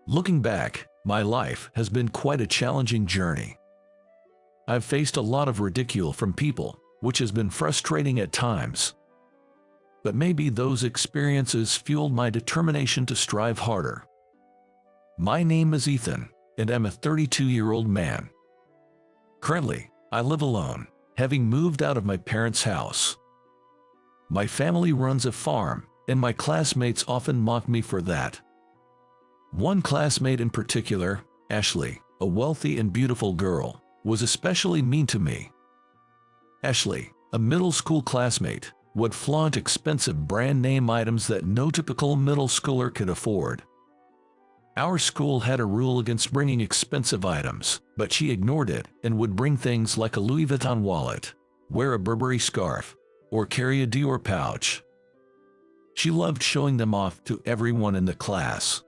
Looking back, my life has been quite a challenging journey. I've faced a lot of ridicule from people, which has been frustrating at times. But maybe those experiences fueled my determination to strive harder. My name is Ethan, and I'm a 32-year-old man. Currently, I live alone, having moved out of my parents' house. My family runs a farm, and my classmates often mock me for that. One classmate in particular, Ashley, a wealthy and beautiful girl, was especially mean to me. Ashley, a middle school classmate, would flaunt expensive brand name items that no typical middle schooler could afford. Our school had a rule against bringing expensive items, but she ignored it and would bring things like a Louis Vuitton wallet, wear a Burberry scarf, or carry a Dior pouch. She loved showing them off to everyone in the class.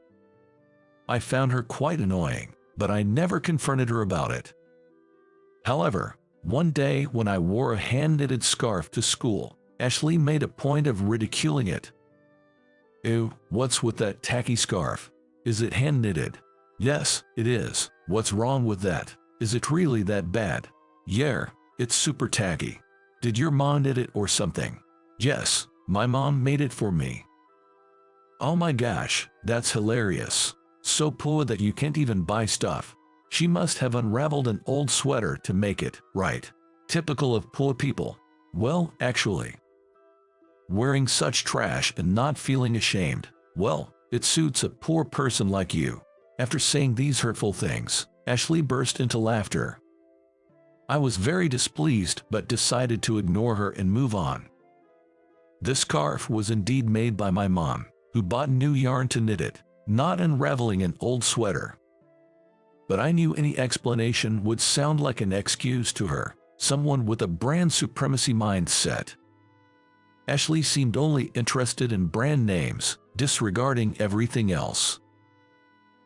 I found her quite annoying, but I never confronted her about it. However, one day when I wore a hand-knitted scarf to school, Ashley made a point of ridiculing it. "Ew, what's with that tacky scarf? Is it hand-knitted?" "Yes, it is. What's wrong with that? Is it really that bad?" "Yeah, it's super tacky. Did your mom knit it or something?" "Yes, my mom made it for me." "Oh my gosh, that's hilarious. So poor that you can't even buy stuff. She must have unraveled an old sweater to make it, right? Typical of poor people." "Well, actually, wearing such trash and not feeling ashamed, well, it suits a poor person like you." After saying these hurtful things, Ashley burst into laughter. I was very displeased but decided to ignore her and move on. This scarf was indeed made by my mom, who bought new yarn to knit it, not unraveling an old sweater. But I knew any explanation would sound like an excuse to her, someone with a brand supremacy mindset. Ashley seemed only interested in brand names, disregarding everything else.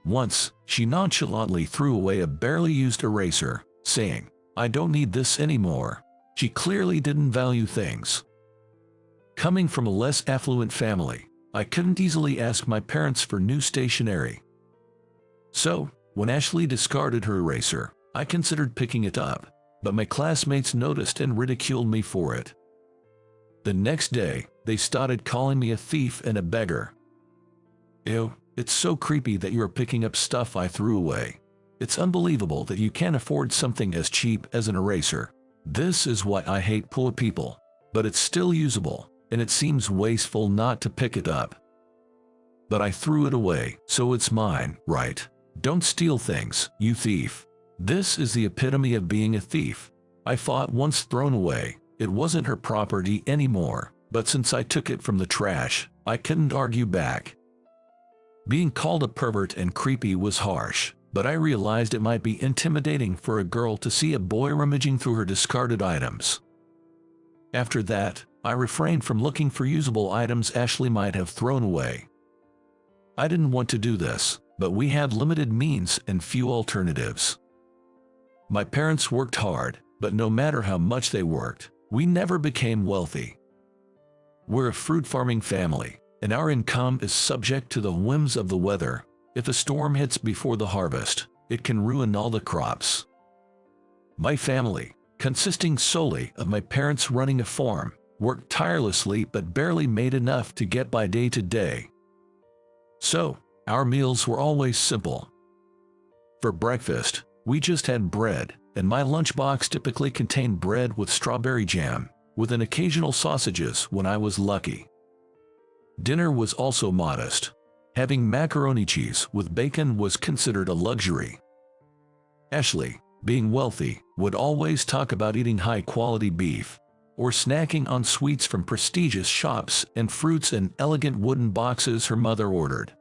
Once, she nonchalantly threw away a barely used eraser, saying, "I don't need this anymore." She clearly didn't value things. Coming from a less affluent family, I couldn't easily ask my parents for new stationery. So, when Ashley discarded her eraser, I considered picking it up, but my classmates noticed and ridiculed me for it. The next day, they started calling me a thief and a beggar. "Ew, it's so creepy that you're picking up stuff I threw away. It's unbelievable that you can't afford something as cheap as an eraser. This is why I hate poor people. But it's still usable, and it seems wasteful not to pick it up. But I threw it away, so it's mine, right? Don't steal things, you thief." This is the epitome of being a thief. I thought once thrown away, it wasn't her property anymore, but since I took it from the trash, I couldn't argue back. Being called a pervert and creepy was harsh, but I realized it might be intimidating for a girl to see a boy rummaging through her discarded items. After that, I refrained from looking for usable items Ashley might have thrown away. I didn't want to do this, but we had limited means and few alternatives. My parents worked hard, but no matter how much they worked, we never became wealthy. We're a fruit farming family, and our income is subject to the whims of the weather. If a storm hits before the harvest, it can ruin all the crops. My family, consisting solely of my parents running a farm, worked tirelessly but barely made enough to get by day to day. So, our meals were always simple. For breakfast, we just had bread, and my lunchbox typically contained bread with strawberry jam, with an occasional sausages when I was lucky. Dinner was also modest. Having macaroni cheese with bacon was considered a luxury. Ashley, being wealthy, would always talk about eating high-quality beef, or snacking on sweets from prestigious shops and fruits in elegant wooden boxes her mother ordered.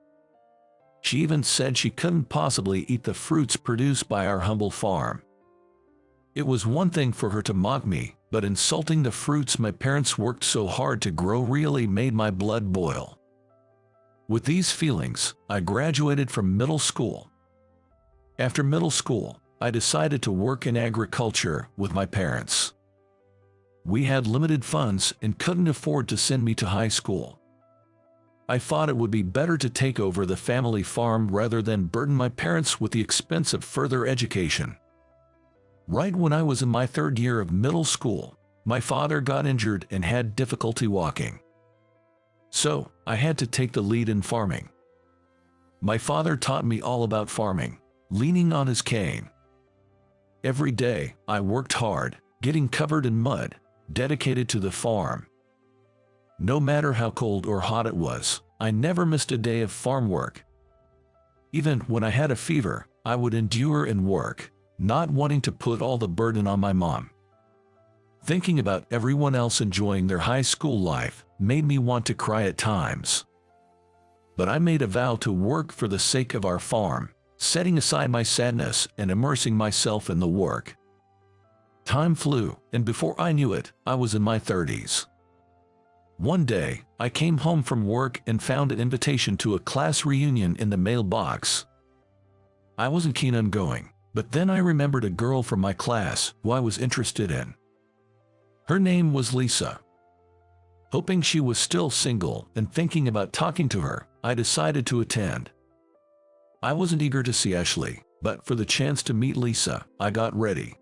She even said she couldn't possibly eat the fruits produced by our humble farm. It was one thing for her to mock me, but insulting the fruits my parents worked so hard to grow really made my blood boil. With these feelings, I graduated from middle school. After middle school, I decided to work in agriculture with my parents. We had limited funds and couldn't afford to send me to high school. I thought it would be better to take over the family farm rather than burden my parents with the expense of further education. Right when I was in my third year of middle school, my father got injured and had difficulty walking. So, I had to take the lead in farming. My father taught me all about farming, leaning on his cane. Every day, I worked hard, getting covered in mud, dedicated to the farm. No matter how cold or hot it was, I never missed a day of farm work. Even when I had a fever, I would endure and work, not wanting to put all the burden on my mom. Thinking about everyone else enjoying their high school life made me want to cry at times. But I made a vow to work for the sake of our farm, setting aside my sadness and immersing myself in the work. Time flew, and before I knew it, I was in my 30s. One day, I came home from work and found an invitation to a class reunion in the mailbox. I wasn't keen on going, but then I remembered a girl from my class who I was interested in. Her name was Lisa. Hoping she was still single and thinking about talking to her, I decided to attend. I wasn't eager to see Ashley, but for the chance to meet Lisa, I got ready.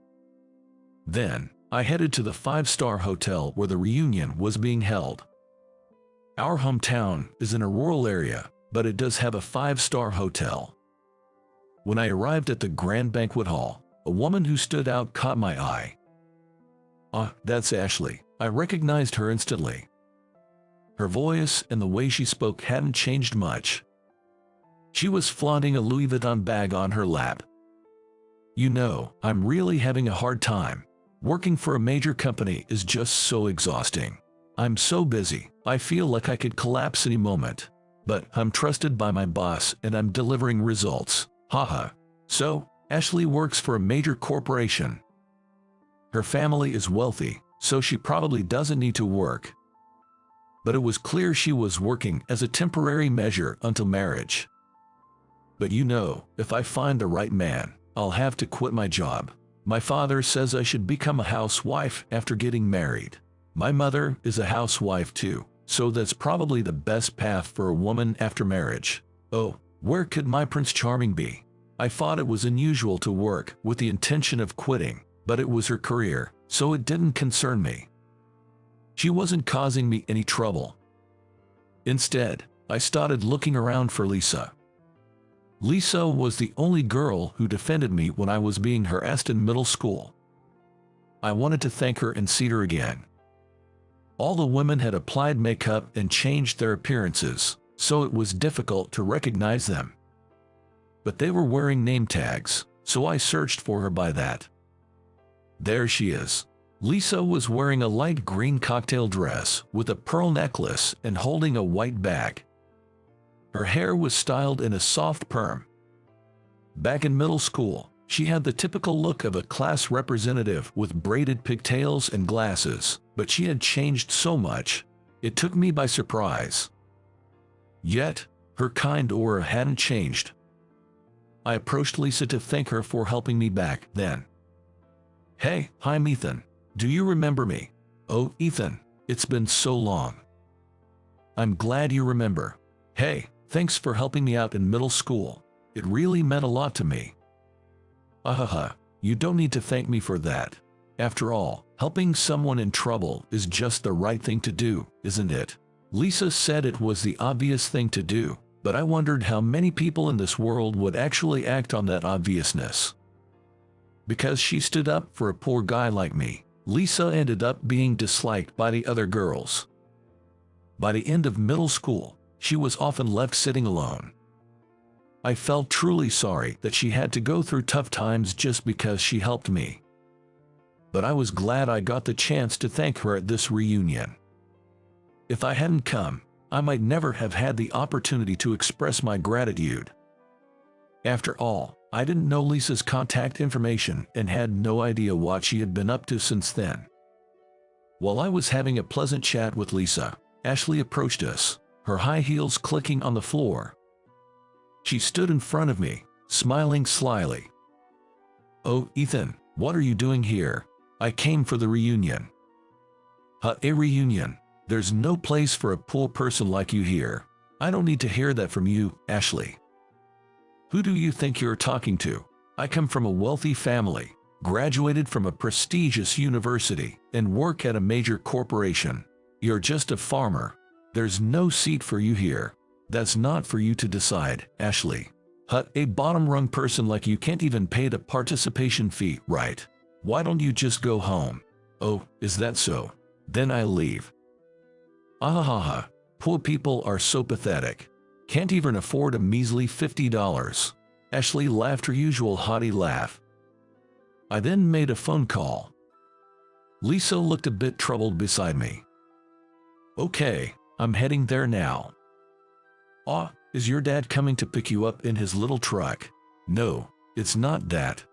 Then, I headed to the 5-star hotel where the reunion was being held. Our hometown is in a rural area, but it does have a 5-star hotel. When I arrived at the grand banquet hall, a woman who stood out caught my eye. "Ah, that's Ashley." I recognized her instantly. Her voice and the way she spoke hadn't changed much. She was flaunting a Louis Vuitton bag on her lap. "You know, I'm really having a hard time. Working for a major company is just so exhausting. I'm so busy, I feel like I could collapse any moment. But I'm trusted by my boss and I'm delivering results. Haha." So, Ashley works for a major corporation. Her family is wealthy, so she probably doesn't need to work. But it was clear she was working as a temporary measure until marriage. "But you know, if I find the right man, I'll have to quit my job. My father says I should become a housewife after getting married. My mother is a housewife too, so that's probably the best path for a woman after marriage. Oh, where could my Prince Charming be?" I thought it was unusual to work with the intention of quitting, but it was her career, so it didn't concern me. She wasn't causing me any trouble. Instead, I started looking around for Lisa. Lisa was the only girl who defended me when I was being harassed in middle school. I wanted to thank her and see her again. All the women had applied makeup and changed their appearances, so it was difficult to recognize them. But they were wearing name tags, so I searched for her by that. There she is. Lisa was wearing a light green cocktail dress with a pearl necklace and holding a white bag. Her hair was styled in a soft perm. Back in middle school, she had the typical look of a class representative with braided pigtails and glasses, but she had changed so much, it took me by surprise. Yet, her kind aura hadn't changed. I approached Lisa to thank her for helping me back then. "Hey, I'm Ethan. Do you remember me?" "Oh, Ethan, it's been so long." "I'm glad you remember. Hey, thanks for helping me out in middle school. It really meant a lot to me." "Ahaha, you don't need to thank me for that. After all, helping someone in trouble is just the right thing to do, isn't it?" Lisa said it was the obvious thing to do, but I wondered how many people in this world would actually act on that obviousness. Because she stood up for a poor guy like me, Lisa ended up being disliked by the other girls. By the end of middle school, she was often left sitting alone. I felt truly sorry that she had to go through tough times just because she helped me. But I was glad I got the chance to thank her at this reunion. If I hadn't come, I might never have had the opportunity to express my gratitude. After all, I didn't know Lisa's contact information and had no idea what she had been up to since then. While I was having a pleasant chat with Lisa, Ashley approached us, her high heels clicking on the floor. She stood in front of me, smiling slyly. "Oh, Ethan, what are you doing here?" "I came for the reunion." A reunion? There's no place for a poor person like you here. I don't need to hear that from you, Ashley. Who do you think you're talking to? I come from a wealthy family, graduated from a prestigious university, and work at a major corporation. You're just a farmer. There's no seat for you here. That's not for you to decide, Ashley. Hut, a bottom-rung person like you can't even pay the participation fee, right? Why don't you just go home? Oh, is that so? Then I leave. Ahahaha, poor people are so pathetic. Can't even afford a measly $50. Ashley laughed her usual haughty laugh. I then made a phone call. Lisa looked a bit troubled beside me. Okay, I'm heading there now. Ah, is your dad coming to pick you up in his little truck? No, it's not that.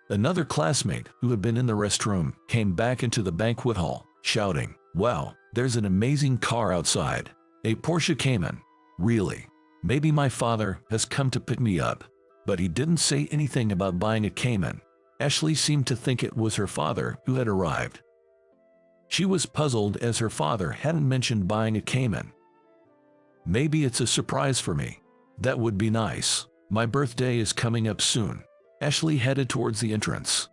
Another classmate who had been in the restroom came back into the banquet hall, shouting, "Wow, there's an amazing car outside. A Porsche Cayman. Really? Maybe my father has come to pick me up." But he didn't say anything about buying a Cayman. Ashley seemed to think it was her father who had arrived. She was puzzled as her father hadn't mentioned buying a Cayman. Maybe it's a surprise for me. That would be nice. My birthday is coming up soon. Ashley headed towards the entrance.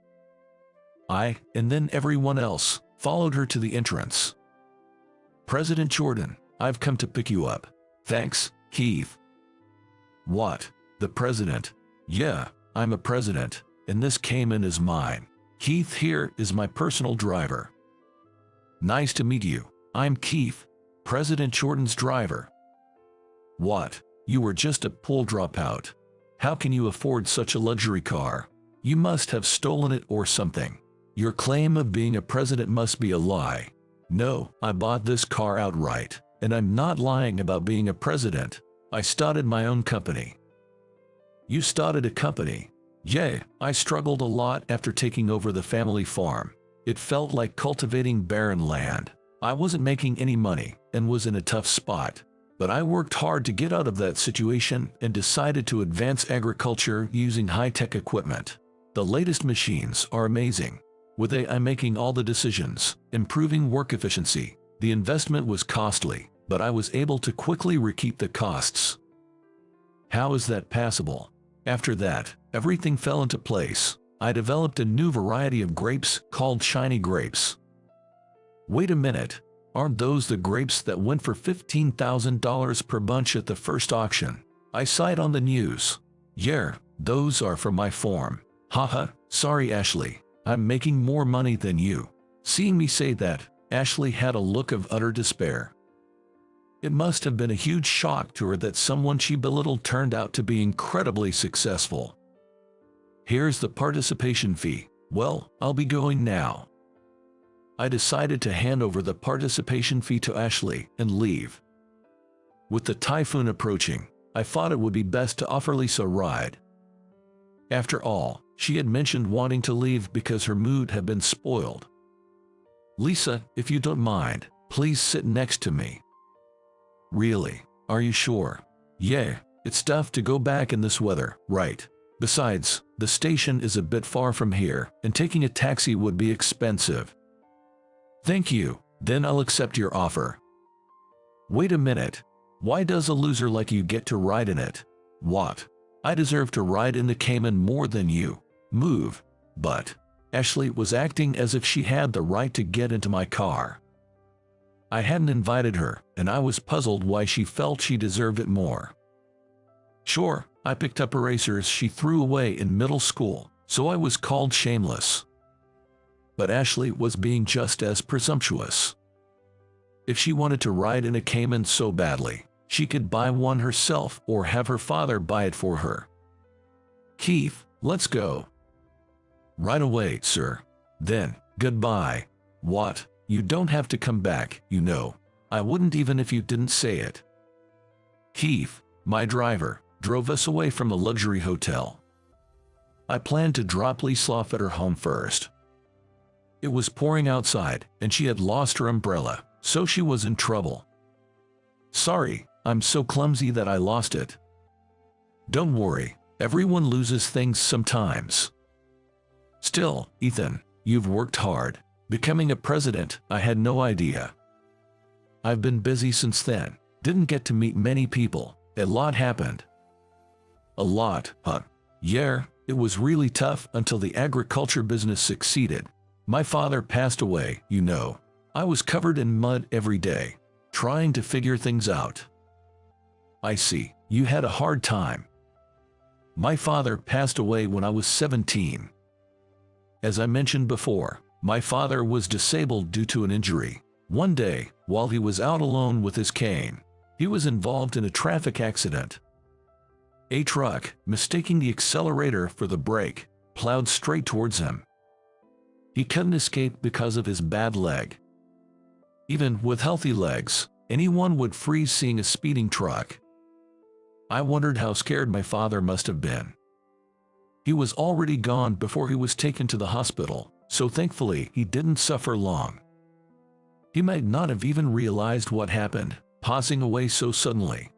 I, and then everyone else, followed her to the entrance. President Jordan, I've come to pick you up. Thanks, Keith. What? The president? Yeah, I'm a president, and this Cayman is mine. Keith here is my personal driver. Nice to meet you. I'm Keith, President Jordan's driver. What? You were just a pool dropout. How can you afford such a luxury car? You must have stolen it or something. Your claim of being a president must be a lie. No, I bought this car outright, and I'm not lying about being a president. I started my own company. You started a company? Yeah, I struggled a lot after taking over the family farm. It felt like cultivating barren land. I wasn't making any money and was in a tough spot. But I worked hard to get out of that situation and decided to advance agriculture using high-tech equipment. The latest machines are amazing. With AI making all the decisions, improving work efficiency. The investment was costly, but I was able to quickly recoup the costs. How is that possible? After that, everything fell into place. I developed a new variety of grapes called shiny grapes. Wait a minute. Aren't those the grapes that went for $15,000 per bunch at the first auction? I saw it on the news. Yeah, those are from my farm. Haha, sorry Ashley, I'm making more money than you. Seeing me say that, Ashley had a look of utter despair. It must have been a huge shock to her that someone she belittled turned out to be incredibly successful. Here's the participation fee. Well, I'll be going now. I decided to hand over the participation fee to Ashley and leave. With the typhoon approaching, I thought it would be best to offer Lisa a ride. After all, she had mentioned wanting to leave because her mood had been spoiled. Lisa, if you don't mind, please sit next to me. Really? Are you sure? Yeah, it's tough to go back in this weather, right? Besides, the station is a bit far from here, and taking a taxi would be expensive. Thank you, then I'll accept your offer. Wait a minute. Why does a loser like you get to ride in it? What? I deserve to ride in the Cayman more than you. Move. But Ashley was acting as if she had the right to get into my car. I hadn't invited her, and I was puzzled why she felt she deserved it more. Sure, I picked up erasers she threw away in middle school, so I was called shameless. But Ashley was being just as presumptuous. If she wanted to ride in a Cayman so badly, she could buy one herself or have her father buy it for her. Keith, let's go. Right away, sir. Then, goodbye. What? You don't have to come back, you know. I wouldn't even if you didn't say it. Keith, my driver, drove us away from the luxury hotel. I planned to drop Lisa off at her home first. It was pouring outside, and she had lost her umbrella, so she was in trouble. Sorry, I'm so clumsy that I lost it. Don't worry, everyone loses things sometimes. Still, Ethan, you've worked hard. Becoming a president, I had no idea. I've been busy since then. Didn't get to meet many people. A lot happened. A lot, huh? Yeah, it was really tough until the agriculture business succeeded. My father passed away, you know. I was covered in mud every day, trying to figure things out. I see, you had a hard time. My father passed away when I was 17. As I mentioned before, my father was disabled due to an injury. One day, while he was out alone with his cane, he was involved in a traffic accident. A truck, mistaking the accelerator for the brake, plowed straight towards him. He couldn't escape because of his bad leg. Even with healthy legs, anyone would freeze seeing a speeding truck. I wondered how scared my father must have been. He was already gone before he was taken to the hospital, so thankfully he didn't suffer long. He might not have even realized what happened, passing away so suddenly.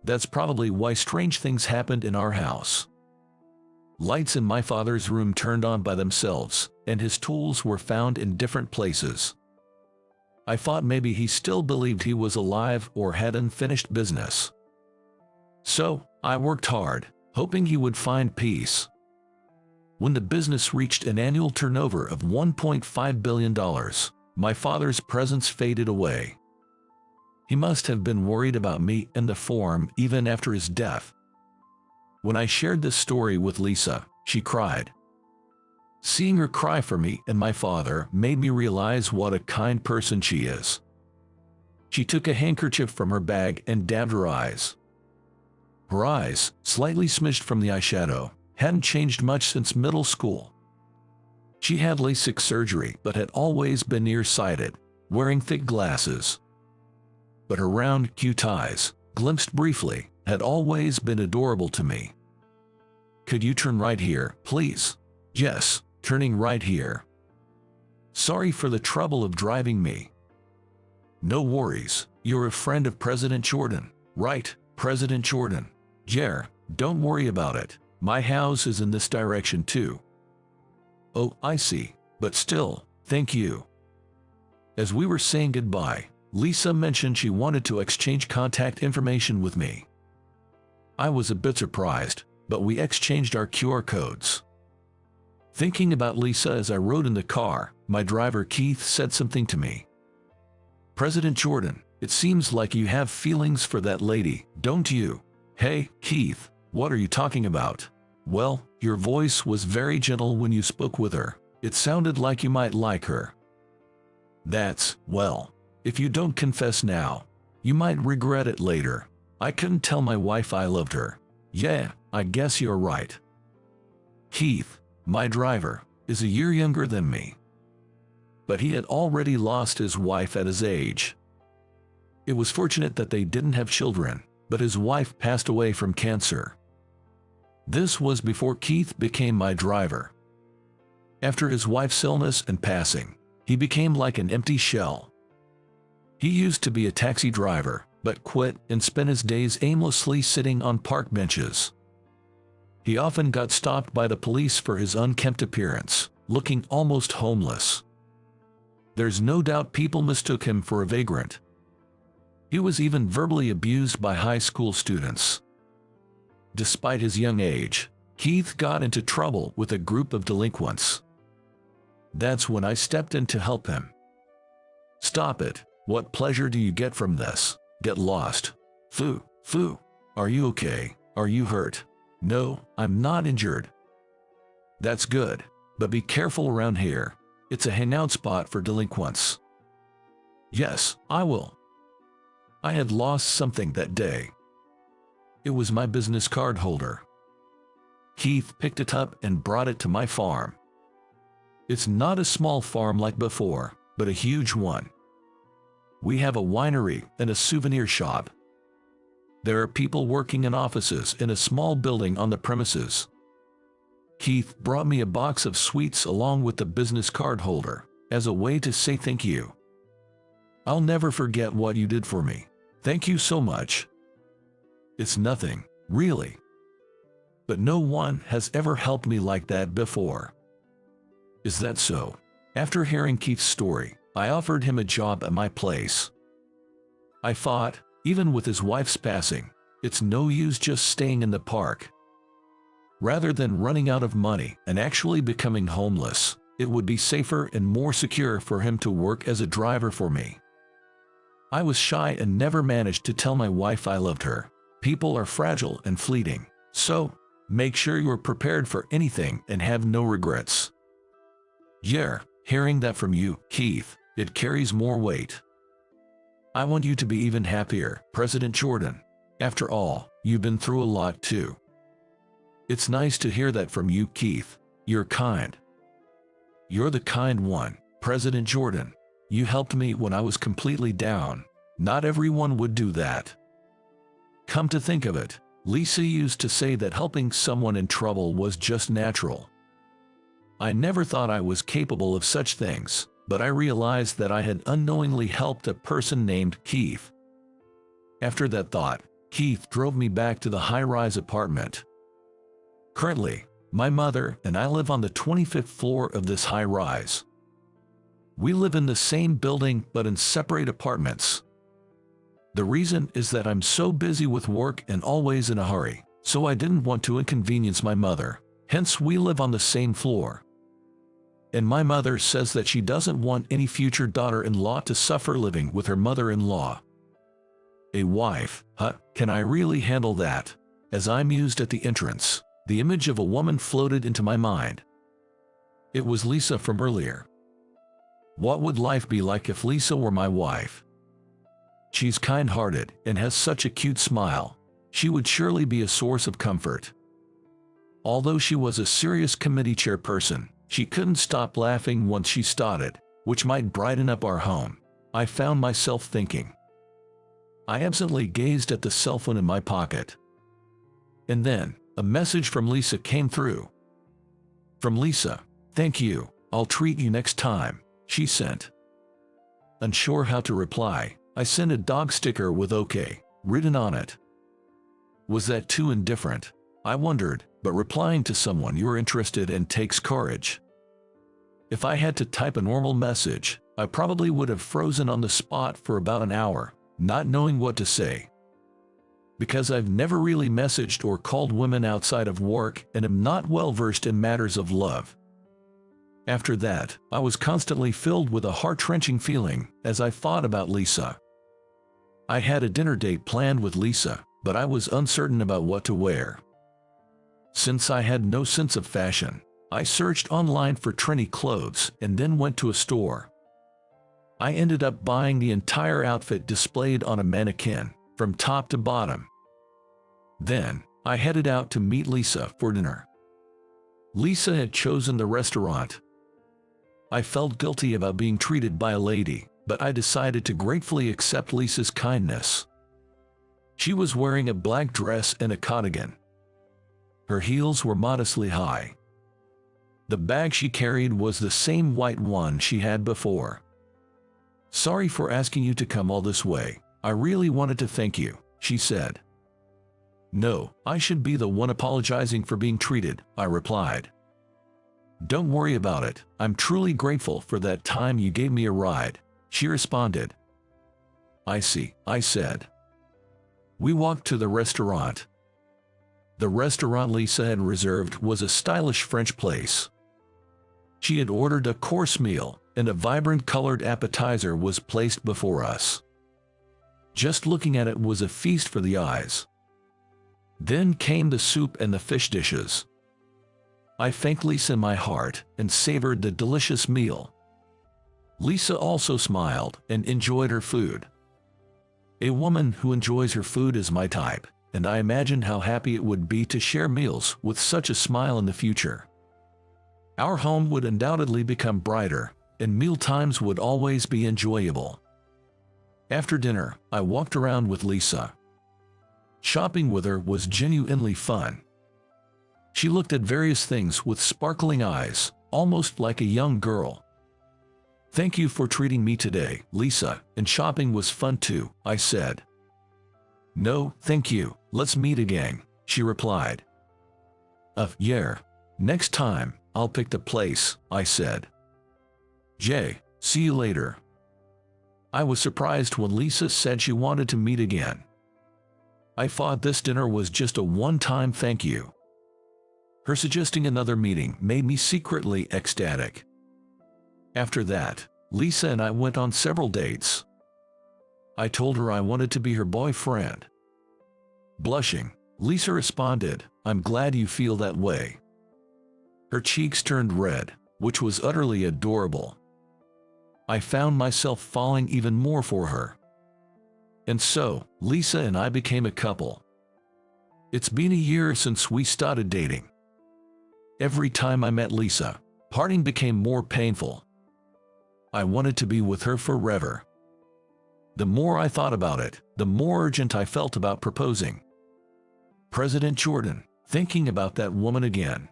That's probably why strange things happened in our house. Lights in my father's room turned on by themselves, and his tools were found in different places. I thought maybe he still believed he was alive or had unfinished business. So, I worked hard, hoping he would find peace. When the business reached an annual turnover of $1.5 billion, my father's presence faded away. He must have been worried about me and the farm even after his death. When I shared this story with Lisa, she cried. Seeing her cry for me and my father made me realize what a kind person she is. She took a handkerchief from her bag and dabbed her eyes. Her eyes, slightly smudged from the eyeshadow, hadn't changed much since middle school. She had LASIK surgery but had always been nearsighted, wearing thick glasses. But her round, cute eyes, glimpsed briefly, had always been adorable to me. Could you turn right here, please? Yes. Turning right here. Sorry for the trouble of driving me. No worries, you're a friend of President Jordan, right, President Jordan? Yeah, don't worry about it, my house is in this direction too. Oh, I see, but still, thank you. As we were saying goodbye, Lisa mentioned she wanted to exchange contact information with me. I was a bit surprised, but we exchanged our QR codes. Thinking about Lisa as I rode in the car, my driver Keith said something to me. President Jordan, it seems like you have feelings for that lady, don't you? Hey, Keith, what are you talking about? Well, your voice was very gentle when you spoke with her. It sounded like you might like her. Well, if you don't confess now, you might regret it later. I couldn't tell my wife I loved her. Yeah, I guess you're right. Keith, my driver, is a year younger than me. But he had already lost his wife at his age. It was fortunate that they didn't have children, but his wife passed away from cancer. This was before Keith became my driver. After his wife's illness and passing, he became like an empty shell. He used to be a taxi driver, but quit and spent his days aimlessly sitting on park benches. He often got stopped by the police for his unkempt appearance, looking almost homeless. There's no doubt people mistook him for a vagrant. He was even verbally abused by high school students. Despite his young age, Keith got into trouble with a group of delinquents. That's when I stepped in to help him. Stop it. What pleasure do you get from this? Get lost. Foo. Are you okay? Are you hurt? No, I'm not injured. That's good, but be careful around here. It's a hangout spot for delinquents. Yes, I will. I had lost something that day. It was my business card holder. Keith picked it up and brought it to my farm. It's not a small farm like before, but a huge one. We have a winery and a souvenir shop. There are people working in offices in a small building on the premises. Keith brought me a box of sweets along with the business card holder, as a way to say thank you. I'll never forget what you did for me. Thank you so much. It's nothing, really. But no one has ever helped me like that before. Is that so? After hearing Keith's story, I offered him a job at my place. I thought, Even with his wife's passing, it's no use just staying in the park. Rather than running out of money and actually becoming homeless, it would be safer and more secure for him to work as a driver for me. I was shy and never managed to tell my wife I loved her. People are fragile and fleeting, so make sure you're prepared for anything and have no regrets. Yeah, hearing that from you, Keith, it carries more weight. I want you to be even happier, President Jordan. After all, you've been through a lot too. It's nice to hear that from you, Keith. You're kind. You're the kind one, President Jordan. You helped me when I was completely down. Not everyone would do that. Come to think of it, Lisa used to say that helping someone in trouble was just natural. I never thought I was capable of such things, but I realized that I had unknowingly helped a person named Keith. After that thought, Keith drove me back to the high-rise apartment. Currently, my mother and I live on the 25th floor of this high-rise. We live in the same building but in separate apartments. The reason is that I'm so busy with work and always in a hurry, so I didn't want to inconvenience my mother. Hence, we live on the same floor. And my mother says that she doesn't want any future daughter-in-law to suffer living with her mother-in-law. A wife, huh? Can I really handle that? As I mused at the entrance, the image of a woman floated into my mind. It was Lisa from earlier. What would life be like if Lisa were my wife? She's kind-hearted and has such a cute smile. She would surely be a source of comfort. Although she was a serious committee chairperson, she couldn't stop laughing once she started, which might brighten up our home. I found myself thinking. I absently gazed at the cell phone in my pocket. And then, a message from Lisa came through. From Lisa, "Thank you, I'll treat you next time," she sent. Unsure how to reply, I sent a dog sticker with "OK" written on it. Was that too indifferent? I wondered, but replying to someone you're interested in takes courage. If I had to type a normal message, I probably would have frozen on the spot for about an hour, not knowing what to say. Because I've never really messaged or called women outside of work and am not well versed in matters of love. After that, I was constantly filled with a heart-wrenching feeling as I thought about Lisa. I had a dinner date planned with Lisa, but I was uncertain about what to wear. Since I had no sense of fashion, I searched online for trendy clothes and then went to a store. I ended up buying the entire outfit displayed on a mannequin, from top to bottom. Then, I headed out to meet Lisa for dinner. Lisa had chosen the restaurant. I felt guilty about being treated by a lady, but I decided to gratefully accept Lisa's kindness. She was wearing a black dress and a cardigan. Her heels were modestly high. The bag she carried was the same white one she had before. "Sorry for asking you to come all this way. I really wanted to thank you," she said. "No, I should be the one apologizing for being treated," I replied. "Don't worry about it. I'm truly grateful for that time you gave me a ride," she responded. "I see," I said. We walked to the restaurant. The restaurant Lisa had reserved was a stylish French place. She had ordered a course meal, and a vibrant colored appetizer was placed before us. Just looking at it was a feast for the eyes. Then came the soup and the fish dishes. I thanked Lisa in my heart and savored the delicious meal. Lisa also smiled and enjoyed her food. A woman who enjoys her food is my type, and I imagined how happy it would be to share meals with such a smile in the future. Our home would undoubtedly become brighter, and mealtimes would always be enjoyable. After dinner, I walked around with Lisa. Shopping with her was genuinely fun. She looked at various things with sparkling eyes, almost like a young girl. "Thank you for treating me today, Lisa, and shopping was fun too," I said. "No, thank you, let's meet again," she replied. Yeah, next time, I'll pick the place," I said. "Jay, see you later." I was surprised when Lisa said she wanted to meet again. I thought this dinner was just a one-time thank you. Her suggesting another meeting made me secretly ecstatic. After that, Lisa and I went on several dates. I told her I wanted to be her boyfriend. Blushing, Lisa responded, "I'm glad you feel that way." Her cheeks turned red, which was utterly adorable. I found myself falling even more for her. And so, Lisa and I became a couple. It's been a year since we started dating. Every time I met Lisa, parting became more painful. I wanted to be with her forever. The more I thought about it, the more urgent I felt about proposing. President Jordan, thinking about that woman again.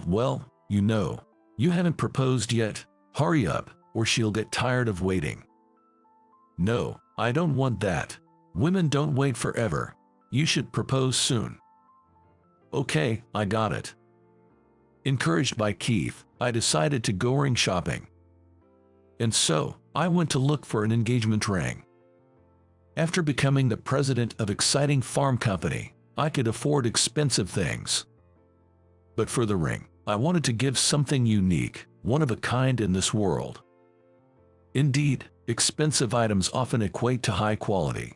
Well, you haven't proposed yet. Hurry up, or she'll get tired of waiting. No, I don't want that. Women don't wait forever. You should propose soon. Okay, I got it. Encouraged by Keith, I decided to go ring shopping. And so, I went to look for an engagement ring. After becoming the president of exciting farm company, I could afford expensive things. But for the ring, I wanted to give something unique, one of a kind in this world. Indeed, expensive items often equate to high quality.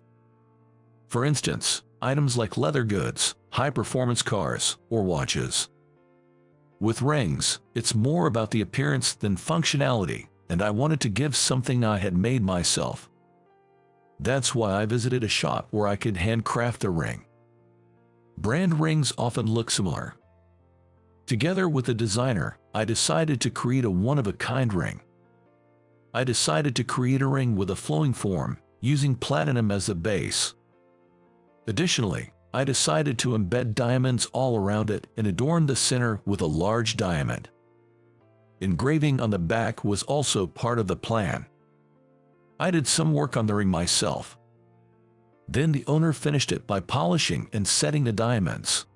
For instance, items like leather goods, high-performance cars, or watches. With rings, it's more about the appearance than functionality, and I wanted to give something I had made myself. That's why I visited a shop where I could handcraft a ring. Brand rings often look similar. Together with a designer, I decided to create a one-of-a-kind ring. I decided to create a ring with a flowing form, using platinum as a base. Additionally, I decided to embed diamonds all around it and adorn the center with a large diamond. Engraving on the back was also part of the plan. I did some work on the ring myself. Then the owner finished it by polishing and setting the diamonds.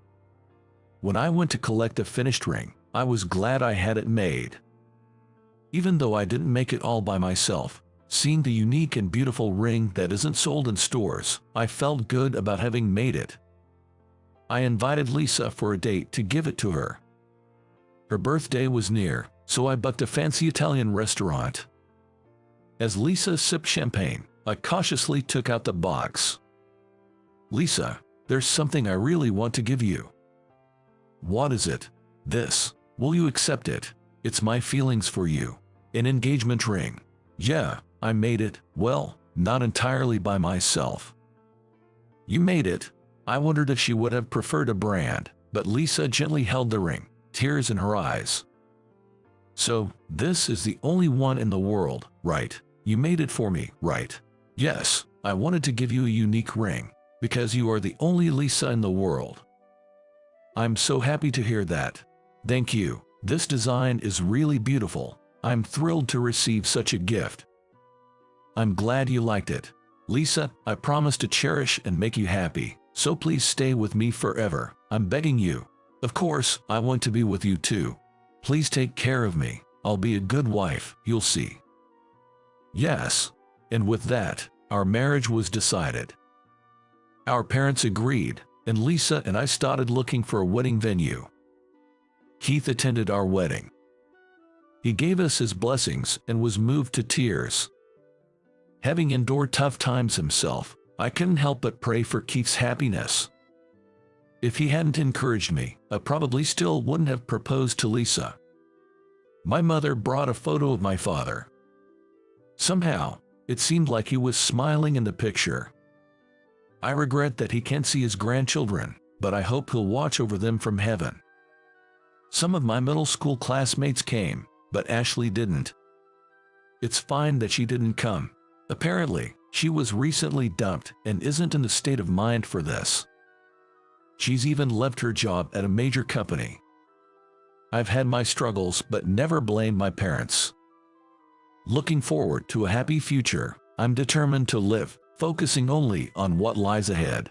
When I went to collect the finished ring, I was glad I had it made. Even though I didn't make it all by myself, seeing the unique and beautiful ring that isn't sold in stores, I felt good about having made it. I invited Lisa for a date to give it to her. Her birthday was near, so I booked a fancy Italian restaurant. As Lisa sipped champagne, I cautiously took out the box. "Lisa, there's something I really want to give you." "What is it?" "This. Will you accept it? It's my feelings for you. An engagement ring." "Yeah, I made it. Well, not entirely by myself." "You made it?" I wondered if she would have preferred a brand, but Lisa gently held the ring, tears in her eyes. "So, this is the only one in the world, right? You made it for me, right?" "Yes, I wanted to give you a unique ring, because you are the only Lisa in the world." "I'm so happy to hear that. Thank you. This design is really beautiful. I'm thrilled to receive such a gift." "I'm glad you liked it. Lisa, I promise to cherish and make you happy, so please stay with me forever. I'm begging you. Of course, I want to be with you too. Please take care of me. I'll be a good wife, you'll see." Yes. And with that, our marriage was decided. Our parents agreed, and Lisa and I started looking for a wedding venue. Keith attended our wedding. He gave us his blessings and was moved to tears. Having endured tough times himself, I couldn't help but pray for Keith's happiness. If he hadn't encouraged me, I probably still wouldn't have proposed to Lisa. My mother brought a photo of my father. Somehow, it seemed like he was smiling in the picture. I regret that he can't see his grandchildren, but I hope he'll watch over them from heaven. Some of my middle school classmates came, but Ashley didn't. It's fine that she didn't come. Apparently, she was recently dumped and isn't in the state of mind for this. She's even left her job at a major company. I've had my struggles but never blamed my parents. Looking forward to a happy future, I'm determined to live, focusing only on what lies ahead.